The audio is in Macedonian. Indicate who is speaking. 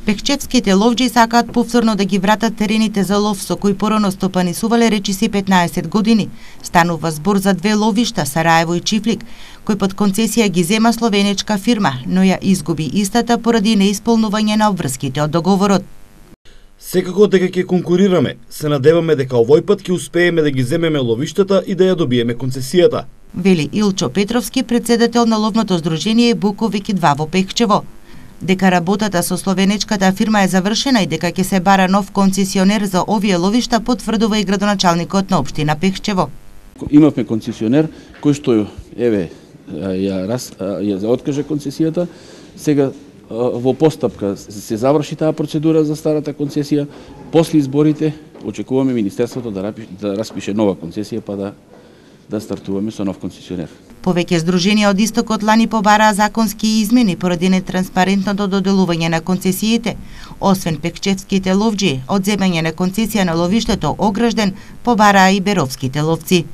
Speaker 1: Пехчевските ловџи сакаат повторно да ги вратат терените за лов со кои порано стопанисувале речиси 15 години. Станува збор за две ловишта, Сараево и Чифлик, кои под концесија ги зема словенечка фирма, но ја изгуби истата поради неисполнување на обврските од договорот.
Speaker 2: Секако дека ќе конкурираме, се надеваме дека овој пат ќе успееме да ги земеме ловиштата и да ја добиеме концесијата,
Speaker 1: вели Илчо Петровски, председател на ловното здружение Буковик и 2 во Пехчево. Дека работата со словенечката фирма е завршена и дека ќе се бара нов концесионер за овие ловишта, потврдува и градоначалникот на општина Пехчево.
Speaker 3: Имавме концесионер кој што ја откаже концесијата. Сега во постапка се заврши таа процедура за старата концесија. После изборите очекуваме Министерството да распише нова концесија па да стартуваме со нов концесионер.
Speaker 1: Повеќе здруженија од истокот лани побараа законски измени поради нетранспарентното доделување на концесиите. Освен пехчевските ловџи, од земање на концесија на ловиштето Огражден побараа и беровските ловци.